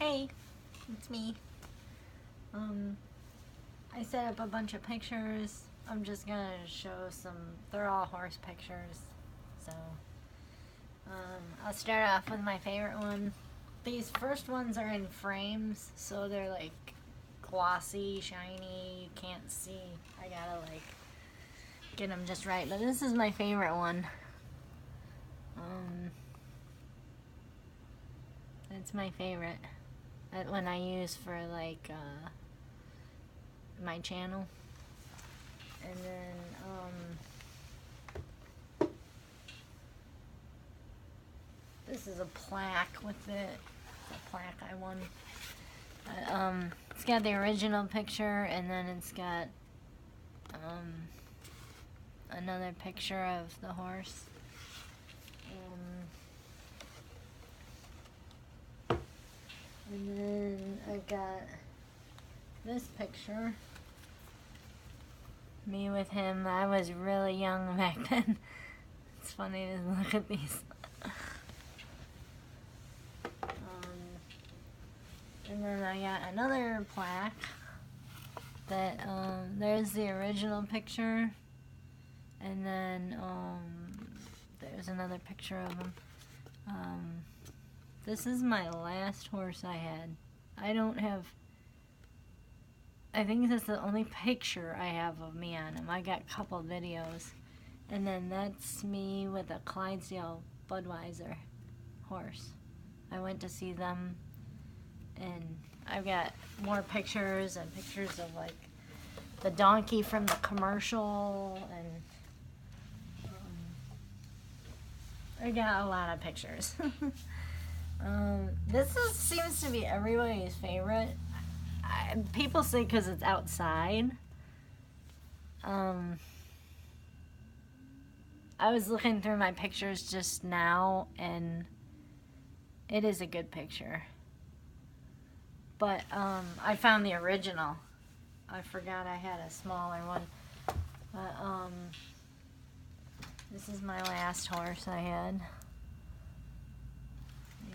Hey, it's me. I set up a bunch of pictures. I'm just gonna show some, they're all horse pictures. So, I'll start off with my favorite one. These first ones are in frames, so they're like glossy, shiny, you can't see. I gotta like get them just right, but this is my favorite one. It's my favorite. That one I use for like my channel. And then this is a plaque with it. It's a plaque I won. It's got the original picture, and then it's got another picture of the horse. And then I've got this picture. Me with him. I was really young back then. It's funny to look at these. And then I got another plaque that there's the original picture, and then there's another picture of him. This is my last horse I had. I think that's the only picture I have of me on him. I got a couple videos. And then that's me with a Clydesdale Budweiser horse. I went to see them, and I've got more pictures and pictures of like the donkey from the commercial, and I got a lot of pictures. This seems to be everybody's favorite. People say because it's outside. I was looking through my pictures just now, and it is a good picture. But I found the original. I forgot I had a smaller one. But this is my last horse I had. And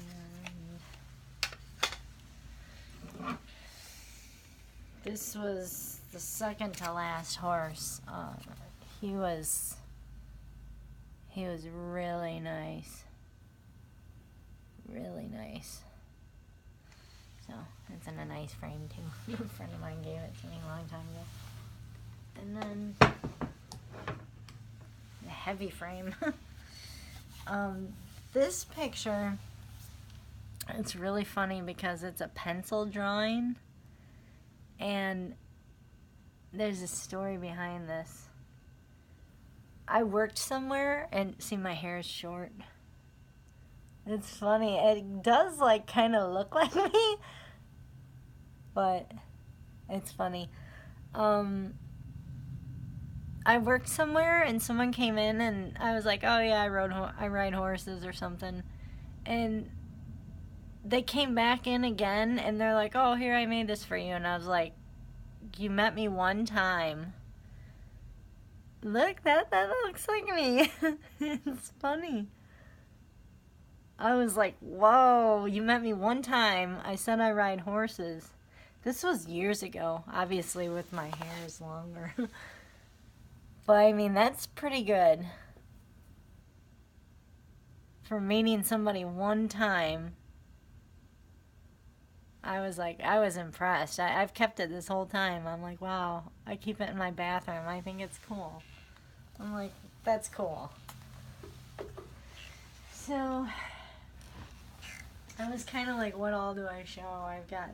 this was the second to last horse. He was really nice. Really nice. So, it's in a nice frame too. A friend of mine gave it to me a long time ago. And then, the heavy frame. This picture, it's really funny because it's a pencil drawing. And there's a story behind this. I worked somewhere, and see, my hair is short. It's funny. It does like kind of look like me, but it's funny. I worked somewhere, and someone came in, and I was like, "Oh yeah, I ride horses or something," and they came back in again, and they're like, "Oh, here, I made this for you," and I was like, "You met me one time. Look, that looks like me." It's funny. I was like, whoa, you met me one time. I said I ride horses. This was years ago, obviously with my hair is longer. But I mean, that's pretty good. For meeting somebody one time, I was impressed. I've kept it this whole time. I'm like, wow, I keep it in my bathroom. I think it's cool. I'm like, that's cool. So, I was kind of like, what all do I show? I've got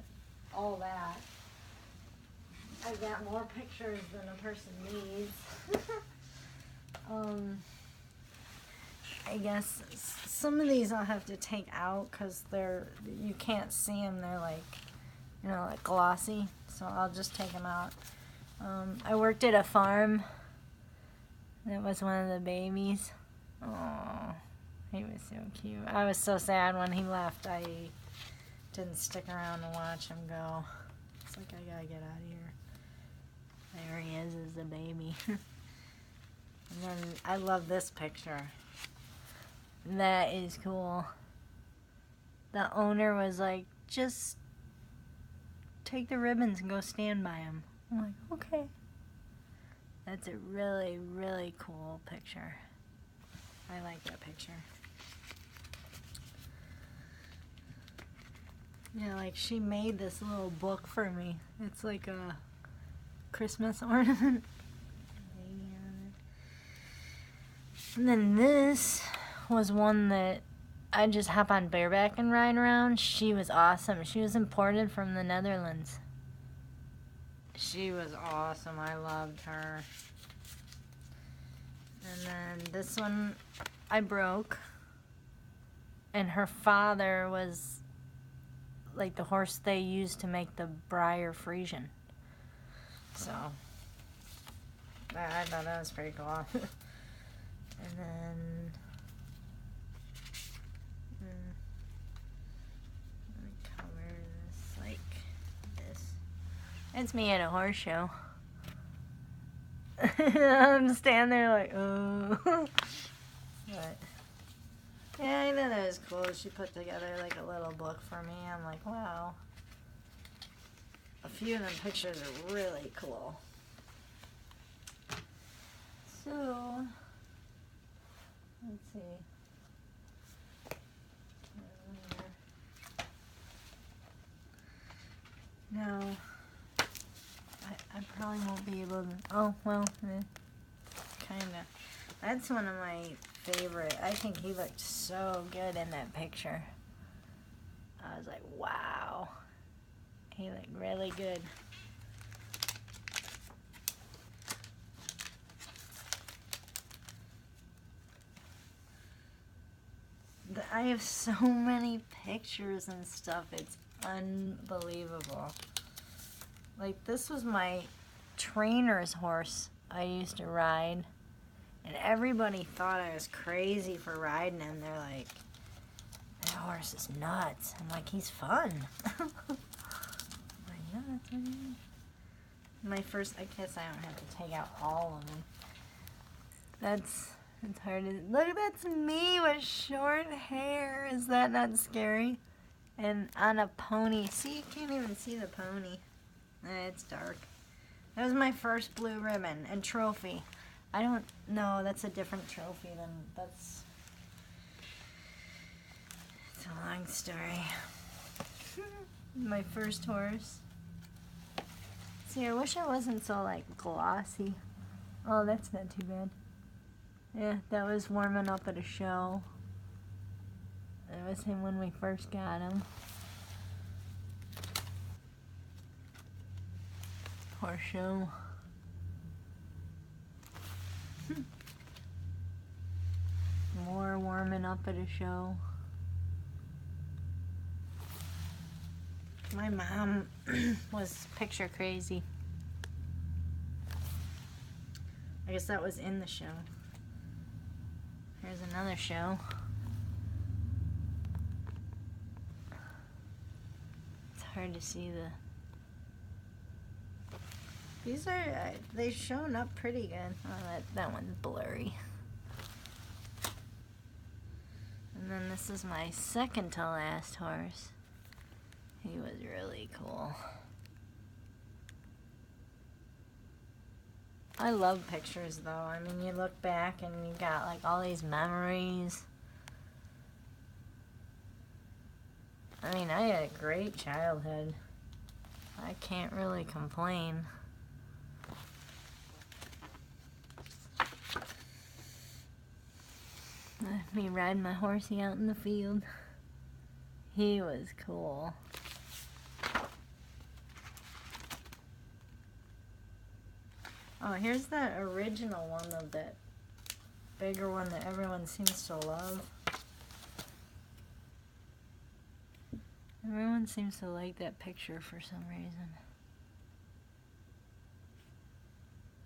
all that. I've got more pictures than a person needs. I guess some of these I'll have to take out because you can't see them. They're like, like glossy. So I'll just take them out. I worked at a farm. That was one of the babies. Oh, he was so cute. I was so sad when he left. I didn't stick around to watch him go. It's like, I gotta get out of here. There he is as a baby. And then I love this picture. That is cool. The owner was like, just take the ribbons and go stand by them. I'm like, okay. That's a really, really cool picture. I like that picture. Yeah, like she made this little book for me. It's like a Christmas ornament. And then this was one that I just hop on bareback and ride around. She was awesome. She was imported from the Netherlands. She was awesome. I loved her. And then this one I broke. And her father was like the horse they used to make the Breyer Friesian. So I thought that was pretty cool. And then let me cover this like this. It's me at a horse show. I'm standing there like, oh. But yeah, I thought that was cool. She put together like a little book for me. I'm like, wow. A few of them pictures are really cool. So let's see. No, I probably won't be able to. Oh, well, kind of. That's one of my favorite. I think he looked so good in that picture. I was like, wow. He looked really good. I have so many pictures and stuff. It's unbelievable. Like, this was my trainer's horse I used to ride. And everybody thought I was crazy for riding him. They're like, that horse is nuts. I'm like, he's fun. I'm like, yeah, that's what it is. My first, I guess I don't have to take out all of them. It's hard to, look, that's me with short hair. Is that not scary? And on a pony. See, you can't even see the pony. It's dark. That was my first blue ribbon and trophy. I don't know, that's a different trophy than, that's, it's a long story. My first horse. See, I wish I wasn't so, like, glossy. Oh, that's not too bad. Yeah, that was warming up at a show. That was him when we first got him. Horse show. More warming up at a show. My mom was picture crazy. I guess that was in the show. Here's another show. It's hard to see the... These are, they've shown up pretty good. Oh, that one's blurry. And then this is my second to last horse. He was really cool. I love pictures though. I mean, you look back and you got like all these memories. I mean, I had a great childhood. I can't really complain. Me riding my horsey out in the field. He was cool. Oh, here's that original one of that bigger one that everyone seems to love. Everyone seems to like that picture for some reason.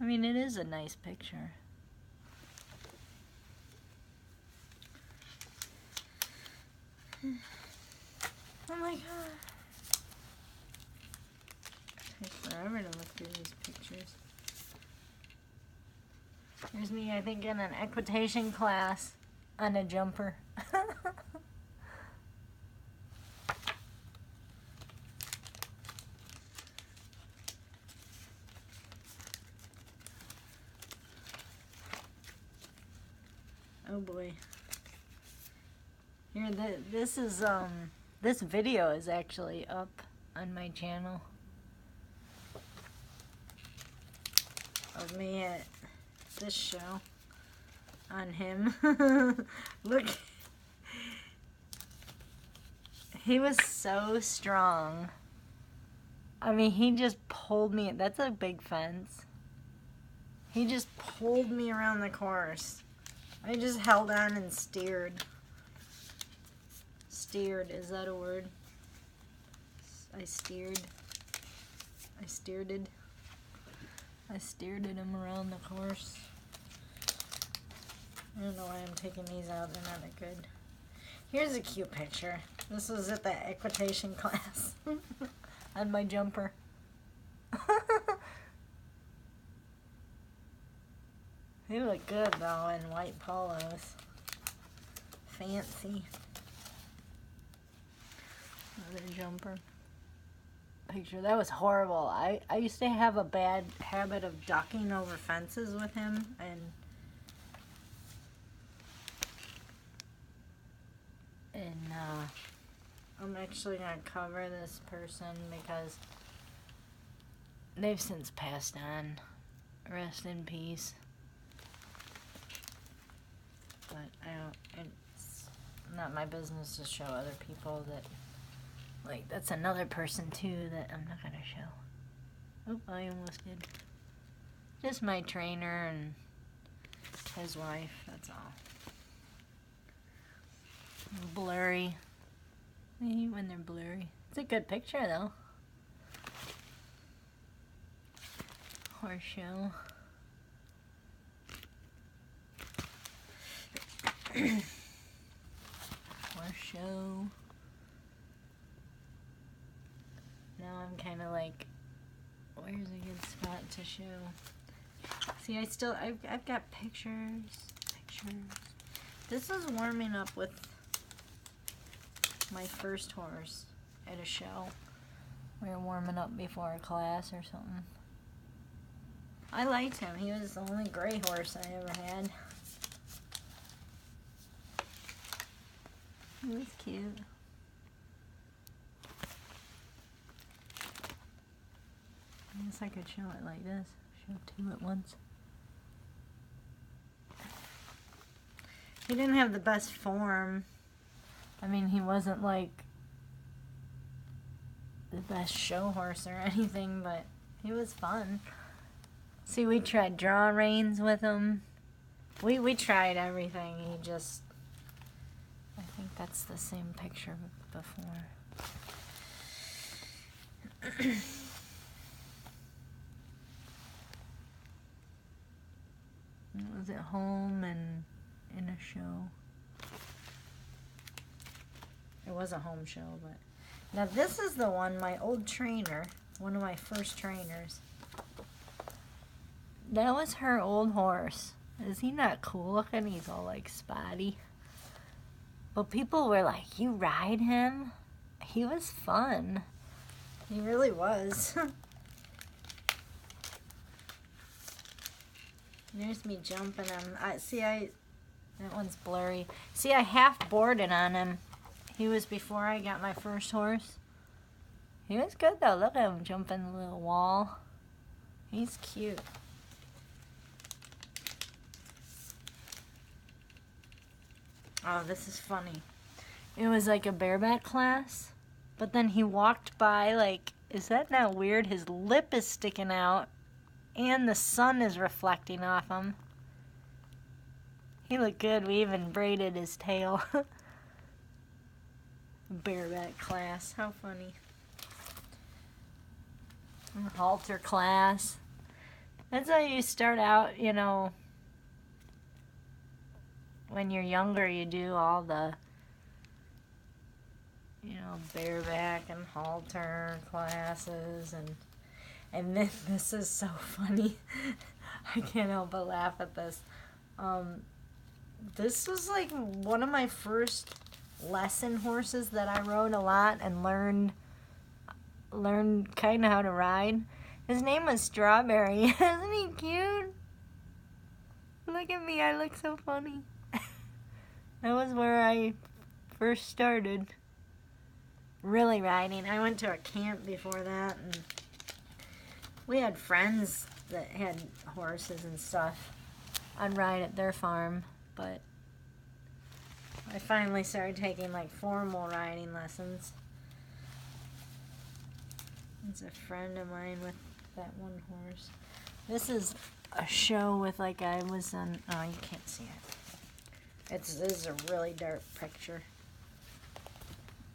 I mean, it is a nice picture. Oh my god. It takes forever to look through these pictures. Here's me, I think, in an equitation class on a jumper. Oh boy. Here, this video is actually up on my channel of me at this show on him. Look, he was so strong. I mean, he just pulled me. That's a big fence. He just pulled me around the course. I just held on and steered. Steered, is that a word? I steered. I steered it. I steered him around the course. I don't know why I'm taking these out. They're not that good. Here's a cute picture. This was at the equitation class on my jumper. He looked good though in white polos. Fancy. Another jumper picture. That was horrible. I used to have a bad habit of ducking over fences with him, and I'm actually going to cover this person because they've since passed on. Rest in peace. But it's not my business to show other people that, like, that's another person too that I'm not going to show. Oh, I almost did. Just my trainer and his wife, that's all. Blurry. I hate when they're blurry. It's a good picture though. Horse show. Horse show. Now I'm kind of like, where's a good spot to show? See, I've got pictures. This is warming up with my first horse at a show. We were warming up before a class or something. I liked him. He was the only gray horse I ever had. He was cute. I guess I could show it like this. Show two at once. He didn't have the best form. I mean, he wasn't like the best show horse or anything, but he was fun. See, we tried draw reins with him. We tried everything. He just, I think that's the same picture before. Was at home and in a show. It was a home show, but now this is the one, my old trainer, one of my first trainers. That was her old horse. Is he not cool looking? He's all like spotty. But people were like, you ride him? He was fun. He really was. There's me jumping him. That one's blurry. See, I half boarded on him. He was before I got my first horse. He was good though. Look at him jumping the little wall. He's cute. Oh, this is funny. It was like a bareback class, but then he walked by like, is that not weird? His lip is sticking out and the sun is reflecting off him. He looked good. We even braided his tail. Bareback class. How funny. Halter class. That's how you start out, you know. When you're younger, you do all the, you know, bareback and halter classes, and then this is so funny. I can't help but laugh at this. This was like one of my first lesson horses that I rode a lot and learned kind of how to ride. His name was Strawberry. Isn't he cute? Look at me, I look so funny. That was where I first started really riding. I went to a camp before that, and we had friends that had horses and stuff. I'd ride at their farm, but I finally started taking like formal riding lessons. It's a friend of mine with that one horse. This is a show with like I was on. Oh, you can't see it. This is a really dark picture.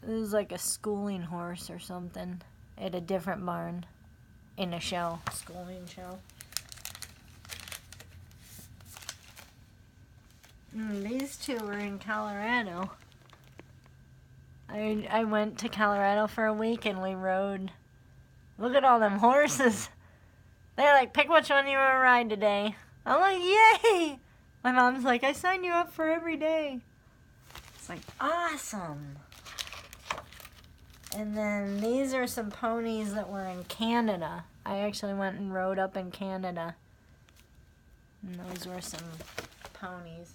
This is like a schooling horse or something at a different barn in a show, schooling show. These two were in Colorado. I went to Colorado for a week and we rode. Look at all them horses. They're like, pick which one you want to ride today. I'm like, yay! My mom's like, I signed you up for every day. It's like, awesome. And then these are some ponies that were in Canada. I actually went and rode up in Canada. And those were some ponies.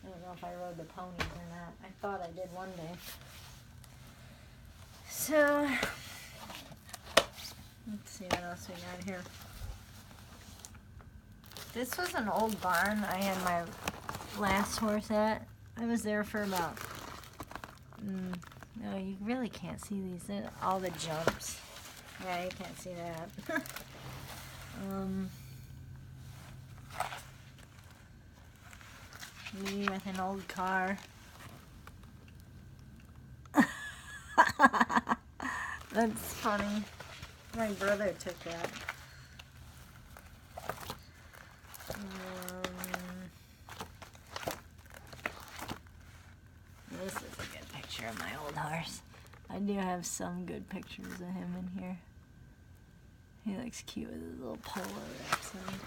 I don't know if I rode the ponies or not. I thought I did one day. So, let's see what else we got here. This was an old barn I had my last horse at. I was there for about, no, you really can't see these. They're all the jumps. Yeah, you can't see that. Me with an old car. That's funny. My brother took that. This is a good picture of my old horse. I do have some good pictures of him in here. He looks cute with his little polo outside.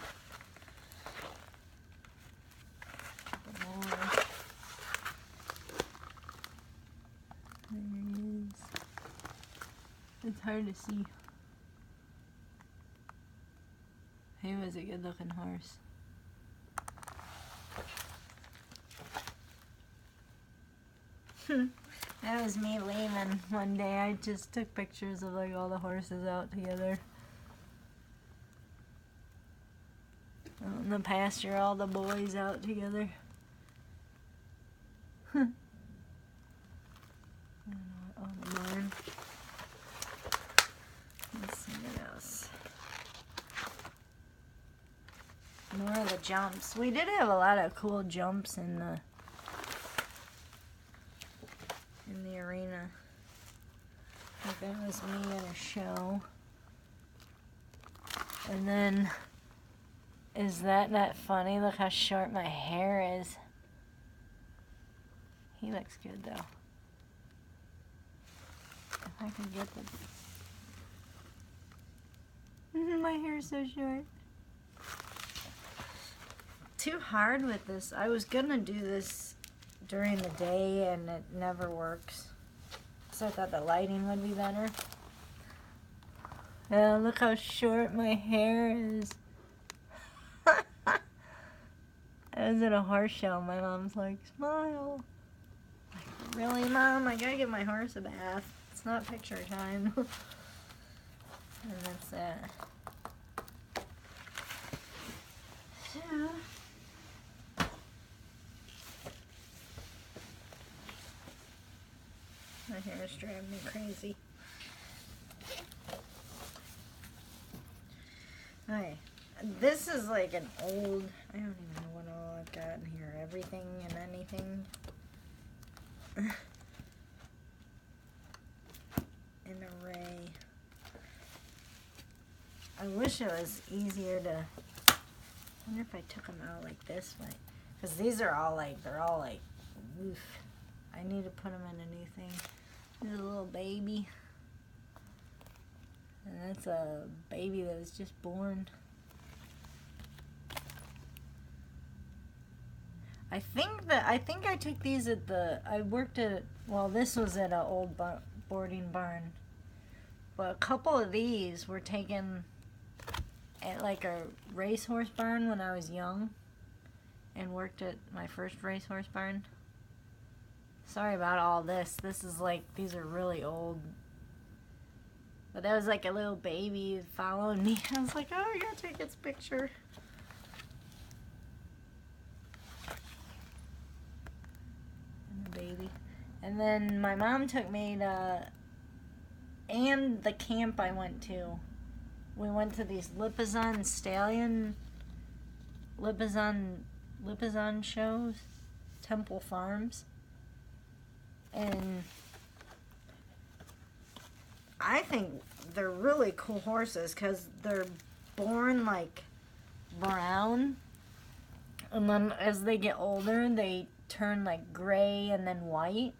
More. There he is. It's hard to see. He was a good looking horse. That was me leaving one day. I just took pictures of like all the horses out together. Out in the pasture, all the boys out together. Oh, the barn. Let's see what else. More of the jumps. We did have a lot of cool jumps in the arena. Like that was me in a show. And then, is that not funny? Look how short my hair is. He looks good though. If I can get the... My hair's so short. Too hard with this. I was gonna do this during the day and it never works. So I thought the lighting would be better. Yeah, look how short my hair is. I was at a horse show. My mom's like, smile. Like, really, Mom? I gotta give my horse a bath. It's not picture time. And that's that. So, my hair is driving me crazy. Alright, this is like an old, I don't even know what all I've got in here. Everything and anything. An array. I wish it was easier to, I wonder if I took them out like this way. Because these are all like, they're all like, oof. I need to put them in a new thing. This is a little baby. And that's a baby that was just born. I think I took these at I worked at, well, this was at an old boarding barn. But a couple of these were taken at like a racehorse barn when I was young. And worked at my first racehorse barn. Sorry about all this. This is like, these are really old. But that was like a little baby following me. I was like, oh, I gotta take its picture. And the baby. And then my mom took me to, and the camp I went to. We went to these Lipizan shows, Temple Farms. And I think they're really cool horses because they're born like brown, and then as they get older they turn like gray and then white,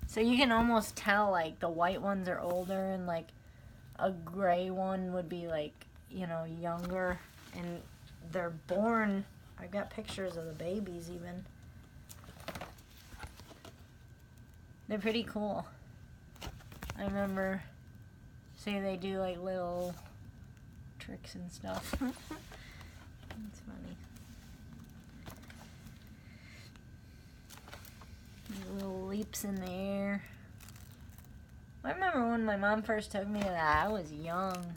so you can almost tell like the white ones are older and like a gray one would be like, you know, younger. And they're born, I got pictures of the babies even. They're pretty cool. I remember, say they do like little tricks and stuff. It's funny. Little leaps in the air. I remember when my mom first took me to that, I was young.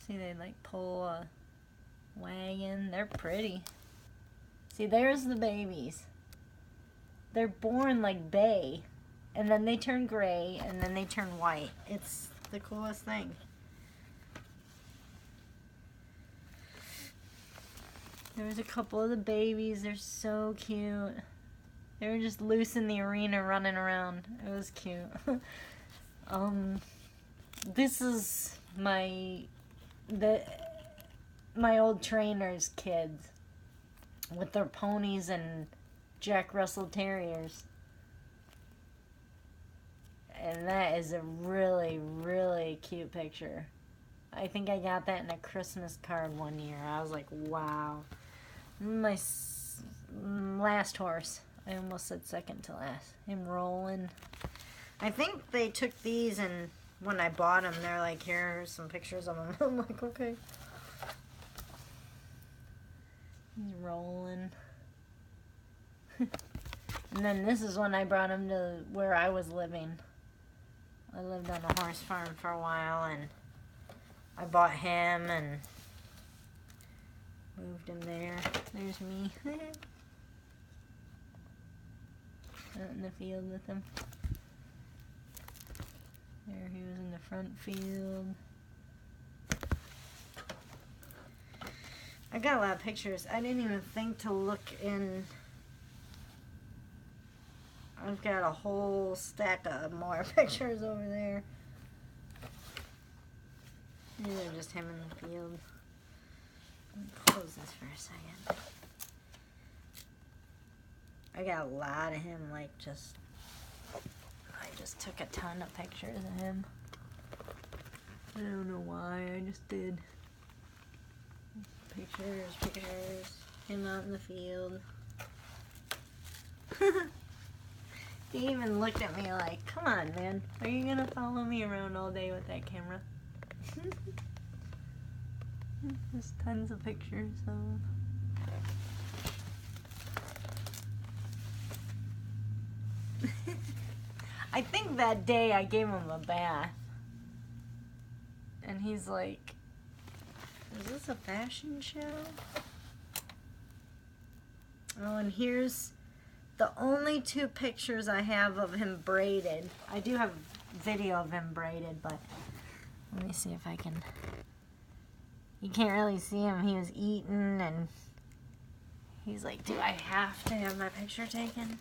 See, they like pull a wagon. They're pretty. See, there's the babies. They're born like bay, and then they turn gray, and then they turn white. It's the coolest thing. There was a couple of the babies. They're so cute. They were just loose in the arena running around. It was cute. This is my old trainer's kids with their ponies and Jack Russell Terriers. And that is a really, really cute picture. I think I got that in a Christmas card one year. I was like, wow. My last horse. I almost said second to last. Him rolling. I think they took these, and when I bought them, they're like, here's some pictures of them. I'm like, okay. He's rolling. And then this is when I brought him to where I was living. I lived on a horse farm for a while, and I bought him and moved him there. There's me. Out in the field with him. There he was in the front field. I got a lot of pictures. I didn't even think to look in. I've got a whole stack of more pictures over there. These are just him in the field. Let me close this for a second. I got a lot of him, like I just took a ton of pictures of him. I don't know why, I just did. Pictures, him out in the field. He even looked at me like, come on, man, are you gonna follow me around all day with that camera? There's tons of pictures of him. I think that day I gave him a bath. And he's like, is this a fashion show? Oh, and here's the only two pictures I have of him braided. I do have video of him braided, but let me see if I can. You can't really see him. He was eating, and he's like, do I have to have my picture taken?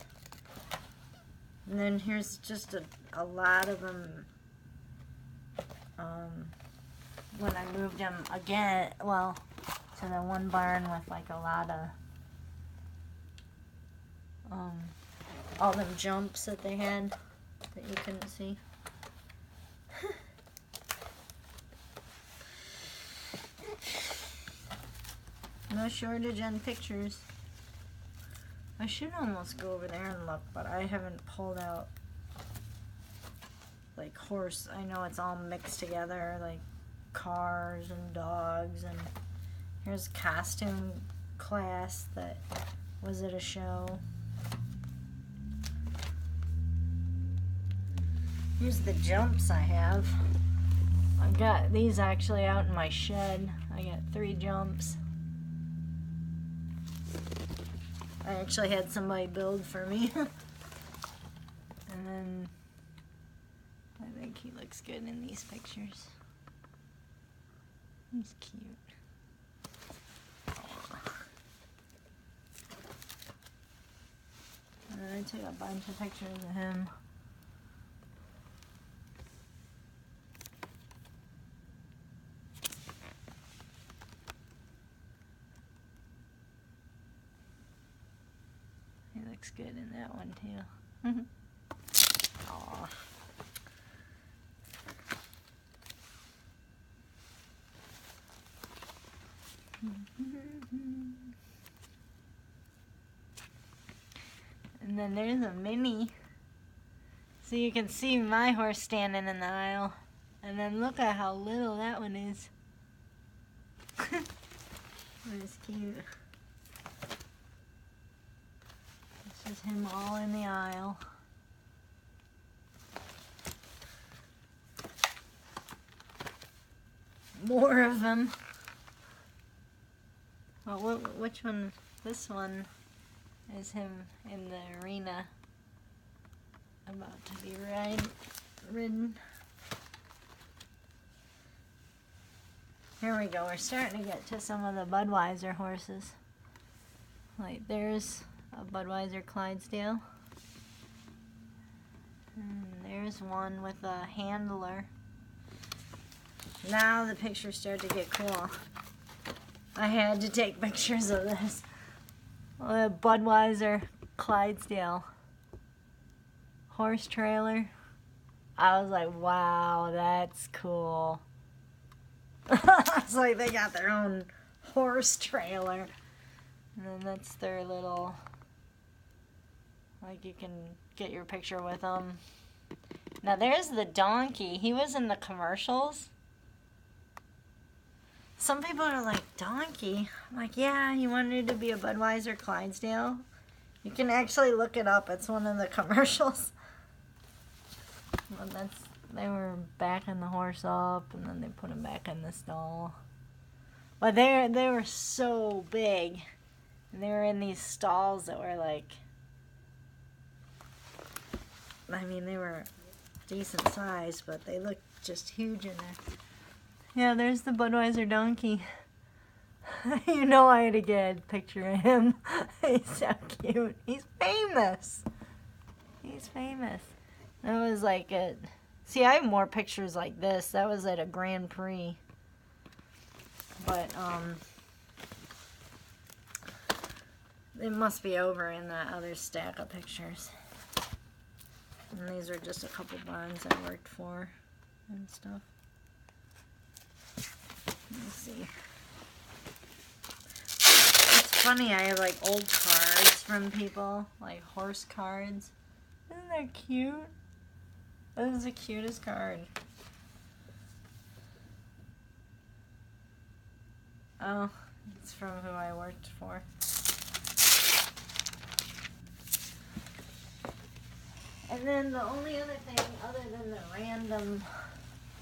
And then here's just a lot of them when I moved him again, well, to the one barn with like a lot of all them jumps that they had that you couldn't see. No shortage on pictures. I should almost go over there and look, but I haven't pulled out like horse. I know it's all mixed together, like cars and dogs, and here's costume class that was at a show. Here's the jumps I have. I got these actually out in my shed. I got 3 jumps. I actually had somebody build for me. And then I think he looks good in these pictures. He's cute. And then I took a bunch of pictures of him. He looks good in that one too. Aw. And then there's a mini. So you can see my horse standing in the aisle. And then look at how little that one is. That's cute. This is him all in the aisle. More of them. Well, which one? This one is him in the arena, about to be ridden. Here we go. We're starting to get to some of the Budweiser horses. Like there's a Budweiser Clydesdale. And there's one with a handler. Now the pictures start to get cool. I had to take pictures of this. A Budweiser Clydesdale horse trailer. I was like, wow, that's cool. It's like they got their own horse trailer. And then that's their little, like you can get your picture with them. Now there's the donkey. He was in the commercials. Some people are like, donkey? I'm like, yeah, he wanted to be a Budweiser Clydesdale. You can actually look it up. It's one of the commercials. Well, they were backing the horse up, and then they put him back in the stall. But they were so big. And they were in these stalls that were like, I mean, they were decent size, but they looked just huge in there. Yeah, there's the Budweiser donkey. You know I had to get a picture of him. He's so cute. He's famous. He's famous. That was like a... See, I have more pictures like this. That was at a Grand Prix. But, it must be over in that other stack of pictures. And these are just a couple barns I worked for and stuff. Let's see. It's funny, I have like old cards from people, like horse cards. Isn't that cute? That is the cutest card. Oh, it's from who I worked for. And then the only other thing, other than the random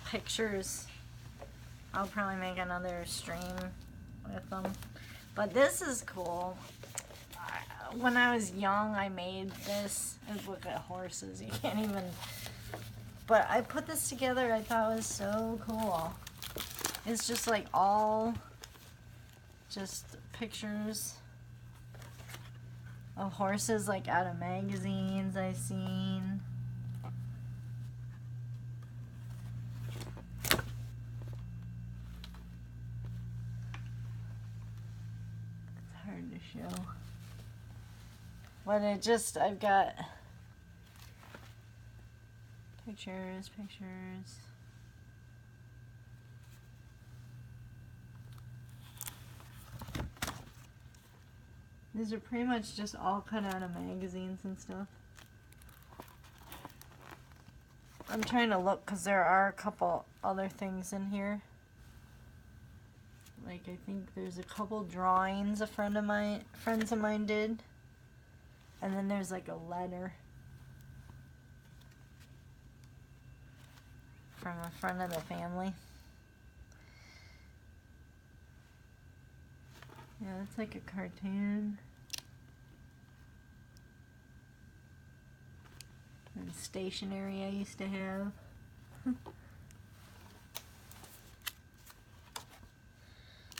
pictures, I'll probably make another stream with them. But this is cool. When I was young, I made this. And look at horses. You can't even... But I put this together. I thought it was so cool. It's just like all just pictures of horses like out of magazines I've seen. Hard to show. But it just, I've got pictures. These are pretty much just all cut out of magazines and stuff. I'm trying to look because there are a couple other things in here. Like I think there's a couple drawings friends of mine did. And then there's like a letter. from a friend of the family. Yeah, that's like a cartoon. And stationery I used to have.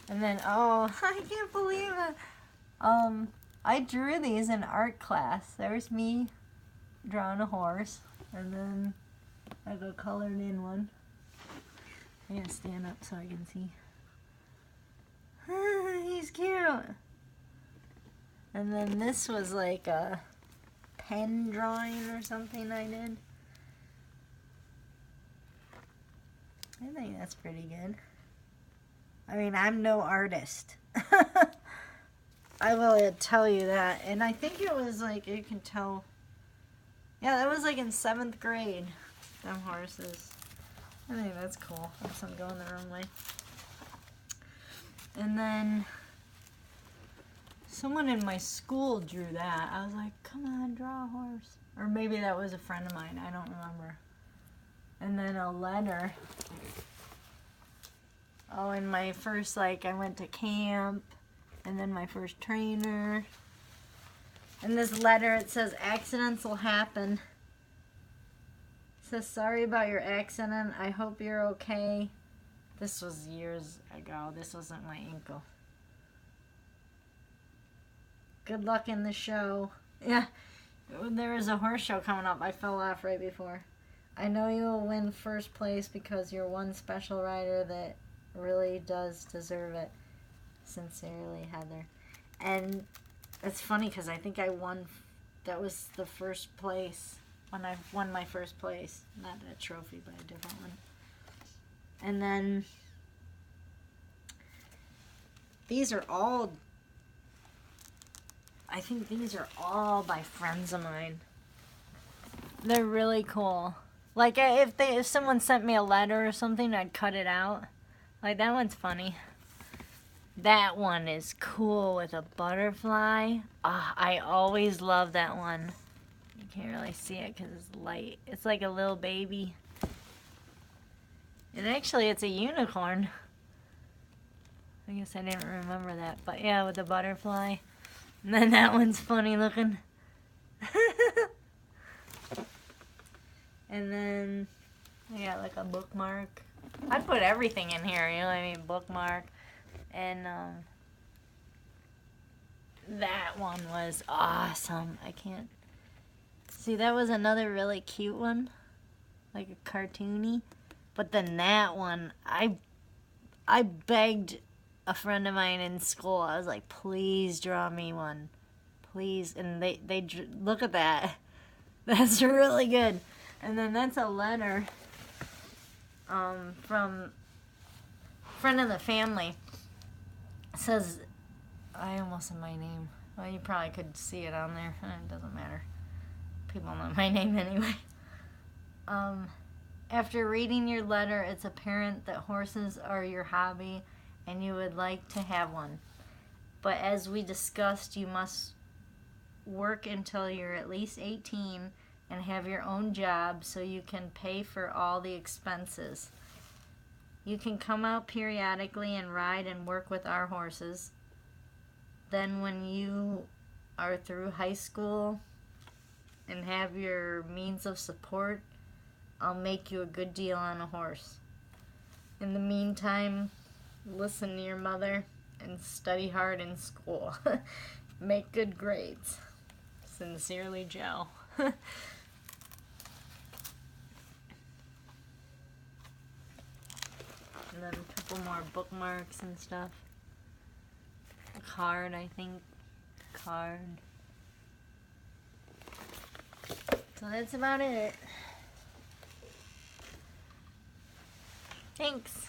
And then, oh, I can't believe it. I drew these in art class. There's me drawing a horse, and then I have a colored in one. I gotta stand up so I can see. He's cute. And then this was like a pen drawing or something I did. I think that's pretty good. I mean, I'm no artist. I will tell you that. And I think it was like, you can tell. Yeah, that was like in 7th grade. Them horses. I think that's cool. Unless I'm going the wrong way. And then someone in my school drew that. I was like, come on, draw a horse. Or maybe that was a friend of mine. I don't remember. And then a letter. Oh, and my first, like, I went to camp. And then my first trainer. In this letter, it says, accidents will happen. It says, sorry about your accident. I hope you're okay. This was years ago. This wasn't my ankle. Good luck in the show. Yeah, there was a horse show coming up. I fell off right before. I know you will win first place because you're one special rider that really does deserve it. Sincerely, Heather. And it's funny because I think I won. That was the first place when I won my first place. Not a trophy, but a different one. And then these are all, I think these are all by friends of mine. They're really cool. Like if someone sent me a letter or something, I'd cut it out. Like that one's funny. That one is cool with a butterfly. I always love that one. You can't really see it because it's light. It's like a little baby. And actually, it's a unicorn. I guess I didn't remember that. But yeah, with the butterfly. And then that one's funny looking. And then I got like a bookmark. I'd put everything in here, you know what I mean? Bookmark. And that one was awesome. I can't see, that was another really cute one, like a cartoony. But then that one, I begged a friend of mine in school. I was like, please draw me one, please. And they look at that. That's really good. And then that's a letter from a friend of the family. It says, I almost said my name. Well, you probably could see it on there. It doesn't matter. People know my name anyway. After reading your letter, it's apparent that horses are your hobby and you would like to have one. But as we discussed, you must work until you're at least 18 and have your own job so you can pay for all the expenses. You can come out periodically and ride and work with our horses. Then when you are through high school and have your means of support, I'll make you a good deal on a horse. In the meantime, listen to your mother and study hard in school. Make good grades. Sincerely, Joe. And then a couple more bookmarks and stuff. A card, I think. Card. So that's about it. Thanks.